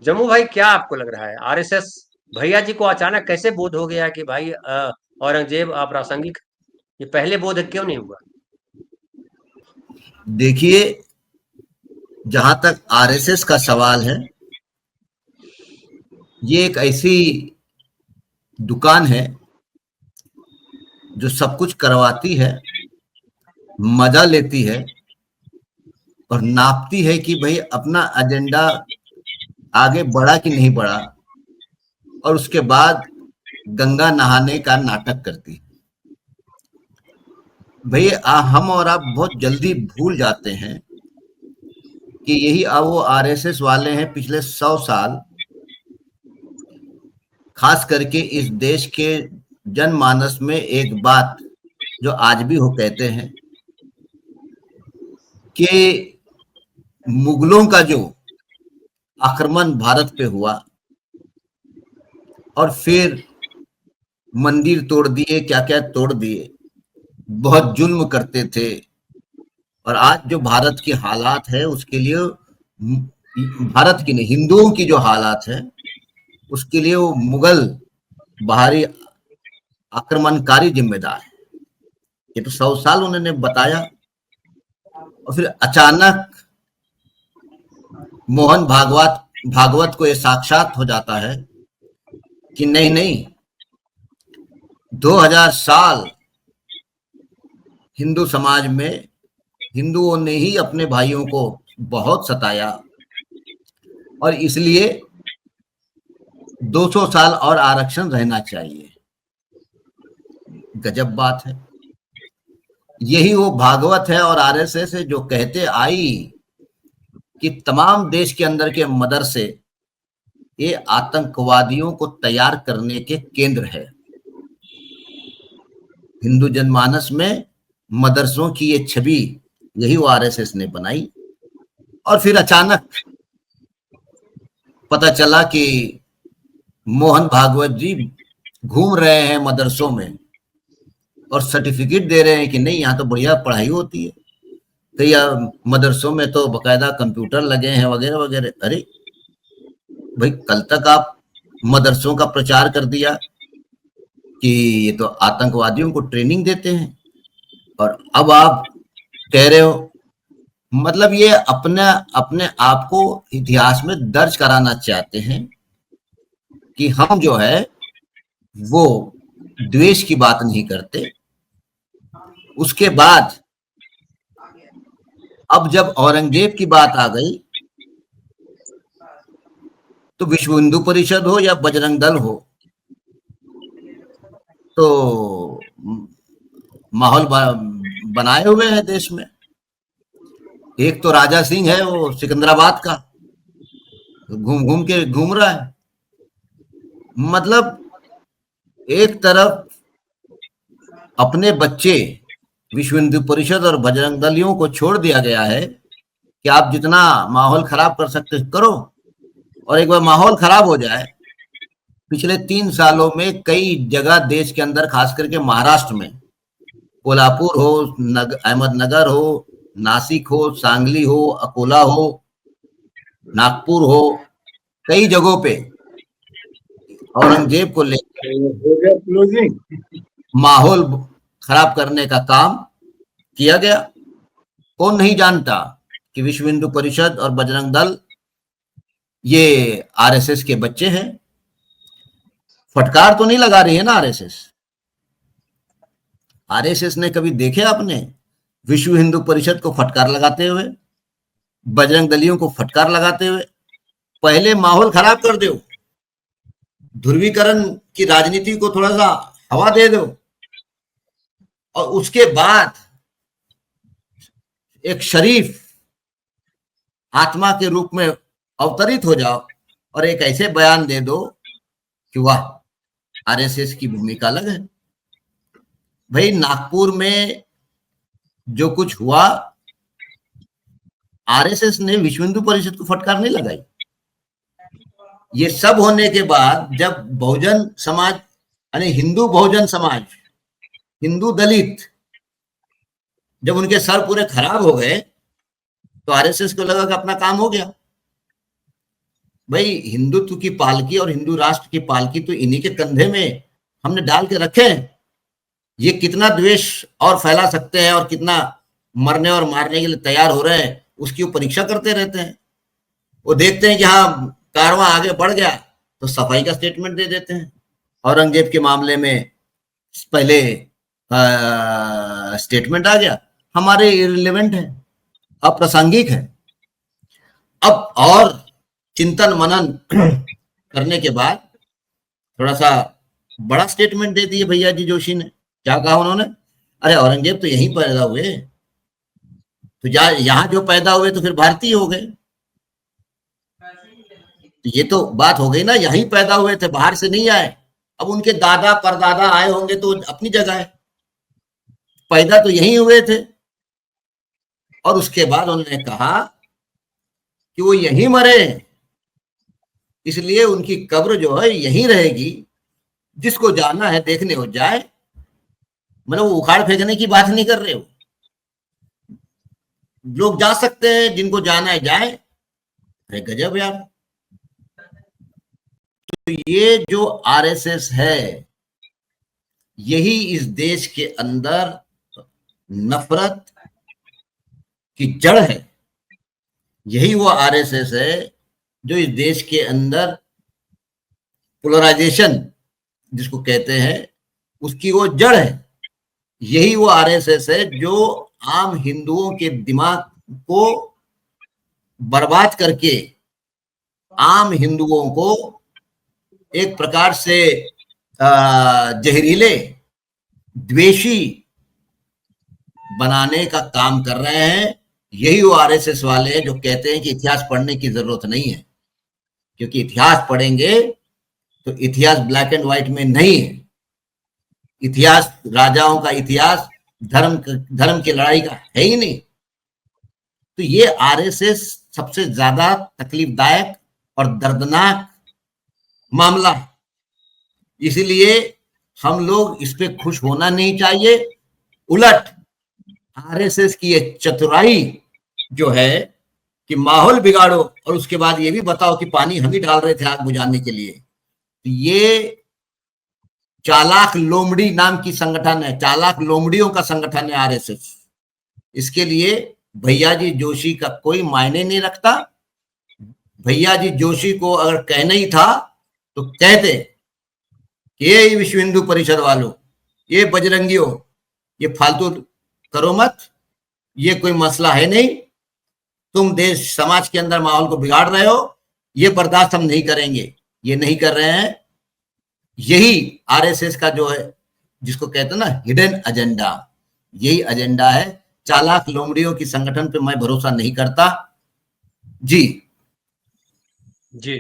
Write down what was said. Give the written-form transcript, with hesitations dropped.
जम्मू भाई, क्या आपको लग रहा है आरएसएस भैया जी को अचानक कैसे बोध हो गया कि भाई औरंगजेब अप्रासंगिक? ये पहले बोध क्यों नहीं हुआ? देखिए, जहां तक आरएसएस का सवाल है, ये एक ऐसी दुकान है जो सब कुछ करवाती है, मजा लेती है और नापती है कि भाई अपना एजेंडा आगे बढ़ा कि नहीं बढ़ा, और उसके बाद गंगा नहाने का नाटक करती है। भाई हम और आप बहुत जल्दी भूल जाते हैं कि यही वो आरएसएस वाले हैं। पिछले 100 साल खास करके इस देश के जनमानस में एक बात जो आज भी वो कहते हैं कि मुगलों का जो आक्रमण भारत पे हुआ और फिर मंदिर तोड़ दिए, क्या क्या तोड़ दिए, बहुत जुल्म करते थे। और आज जो भारत की हालात है उसके लिए, भारत की नहीं, हिंदुओं की जो हालात है उसके लिए वो मुगल बाहरी आक्रमणकारी जिम्मेदार है। ये तो 100 साल उन्होंने बताया, और फिर अचानक मोहन भागवत भागवत को ये साक्षात हो जाता है कि नहीं नहीं, 2000 साल हिंदू समाज में हिंदुओं ने ही अपने भाइयों को बहुत सताया, और इसलिए 200 साल और आरक्षण रहना चाहिए। गजब बात है। यही वो भागवत है और आरएसएस है जो कहते आई कि तमाम देश के अंदर के मदरसे ये आतंकवादियों को तैयार करने के केंद्र है। हिंदू जनमानस में मदरसों की ये छवि यही वो आरएसएस ने बनाई। और फिर अचानक पता चला कि मोहन भागवत जी घूम रहे हैं मदरसों में और सर्टिफिकेट दे रहे हैं कि नहीं, यहाँ तो बढ़िया पढ़ाई होती है, तो या मदरसों में तो बकायदा कंप्यूटर लगे हैं वगैरह वगैरह। अरे भाई, कल तक आप मदरसों का प्रचार कर दिया कि ये तो आतंकवादियों को ट्रेनिंग देते हैं, और अब आप कह रहे हो, मतलब ये अपने अपने आप को इतिहास में दर्ज कराना चाहते हैं कि हम जो है वो द्वेष की बात नहीं करते। उसके बाद अब जब औरंगजेब की बात आ गई, तो विश्व हिंदू परिषद हो या बजरंग दल हो, तो माहौल बनाए हुए हैं देश में। एक तो राजा सिंह है, वो सिकंदराबाद का, घूम घूम के घूम रहा है। मतलब एक तरफ अपने बच्चे विश्व हिंदू परिषद और बजरंग दलियों को छोड़ दिया गया है कि आप जितना माहौल खराब कर सकते करो, और एक बार माहौल खराब हो जाए, पिछले 3 सालों में कई जगह देश के अंदर, खास करके महाराष्ट्र में, कोल्हापुर हो, अहमदनगर हो, नासिक हो, सांगली हो, अकोला हो, नागपुर हो, कई जगहों पे औरंगजेब को लेकर माहौल खराब करने का काम किया गया। कौन नहीं जानता कि विश्व हिंदू परिषद और बजरंग दल ये आरएसएस के बच्चे हैं। फटकार तो नहीं लगा रही है ना आरएसएस। आरएसएस ने कभी देखे आपने विश्व हिंदू परिषद को फटकार लगाते हुए, बजरंग दलियों को फटकार लगाते हुए? पहले माहौल खराब कर दो, ध्रुवीकरण की राजनीति को थोड़ा सा हवा दे दो, और उसके बाद एक शरीफ आत्मा के रूप में अवतरित हो जाओ और एक ऐसे बयान दे दो कि वाह, आरएसएस की भूमिका अलग है। भाई, नागपुर में जो कुछ हुआ, आरएसएस ने विश्व हिंदू परिषद को फटकार नहीं लगाई। ये सब होने के बाद जब बहुजन समाज, यानी हिंदू बहुजन समाज, हिंदू दलित, जब उनके सर पूरे खराब हो गए, तो आरएसएस को लगा कि अपना काम हो गया। भाई हिंदुत्व की पालकी और हिंदू राष्ट्र की पालकी तो इन्हीं के कंधे में हमने डाल के रखे हैं। ये कितना द्वेष और फैला सकते हैं और कितना मरने और मारने के लिए तैयार हो रहे हैं, उसकी वो परीक्षा करते रहते हैं। वो देखते हैं कि हाँ कारवां आगे बढ़ गया तो सफाई का स्टेटमेंट दे देते हैं। औरंगजेब के मामले में पहले स्टेटमेंट आ गया, हमारे इररिलेवेंट है, अप्रासंगिक है। अब और चिंतन मनन करने के बाद थोड़ा सा बड़ा स्टेटमेंट दे दिए भैया जी जोशी ने। क्या कहा उन्होंने? अरे औरंगजेब तो यहीं पैदा हुए, तो यहाँ जो पैदा हुए तो फिर भारतीय हो गए। तो ये तो बात हो गई ना, यहीं पैदा हुए थे, बाहर से नहीं आए। अब उनके दादा परदादा आए होंगे तो अपनी जगह है, पैदा तो यहीं हुए थे। और उसके बाद उन्होंने कहा कि वो यहीं मरे, इसलिए उनकी कब्र जो है यहीं रहेगी, जिसको जाना है देखने हो जाए। मतलब वो उखाड़ फेंकने की बात नहीं कर रहे हो, लोग जा सकते हैं, जिनको जाना है जाए। अरे गजब यार। तो ये जो आरएसएस है, यही इस देश के अंदर नफरत की जड़ है। यही वो आरएसएस है जो इस देश के अंदर पोलराइजेशन जिसको कहते हैं उसकी वो जड़ है। यही वो आरएसएस है जो आम हिंदुओं के दिमाग को बर्बाद करके आम हिंदुओं को एक प्रकार से जहरीले द्वेषी बनाने का काम कर रहे हैं। यही वो आरएसएस वाले हैं जो कहते हैं कि इतिहास पढ़ने की जरूरत नहीं है, क्योंकि इतिहास पढ़ेंगे तो इतिहास ब्लैक एंड व्हाइट में नहीं है। इतिहास राजाओं का इतिहास धर्म की लड़ाई का है ही नहीं। तो ये आरएसएस सबसे ज्यादा तकलीफदायक और दर्दनाक मामला है। इसीलिए हम लोग इस पे खुश होना नहीं चाहिए। उलट आरएसएस की ये चतुराई जो है कि माहौल बिगाड़ो और उसके बाद ये भी बताओ कि पानी हम ही डाल रहे थे आग बुझाने के लिए। तो ये चालाक लोमड़ी नाम की संगठन है, चालाक लोमड़ियों का संगठन है आरएसएस। इसके लिए भैया जी जोशी का कोई मायने नहीं रखता। भैया जी जोशी को अगर कहना ही था तो कहते कि ये विश्व हिंदू परिषद वालों, ये बजरंगियों, ये फालतू करो मत, ये कोई मसला है नहीं, तुम देश समाज के अंदर माहौल को बिगाड़ रहे हो, ये बर्दाश्त हम नहीं करेंगे। ये नहीं कर रहे हैं। यही आरएसएस का जो है जिसको कहते हैं ना हिडन एजेंडा, यही एजेंडा है। चालाक लोमड़ियों की संगठन पे मैं भरोसा नहीं करता जी।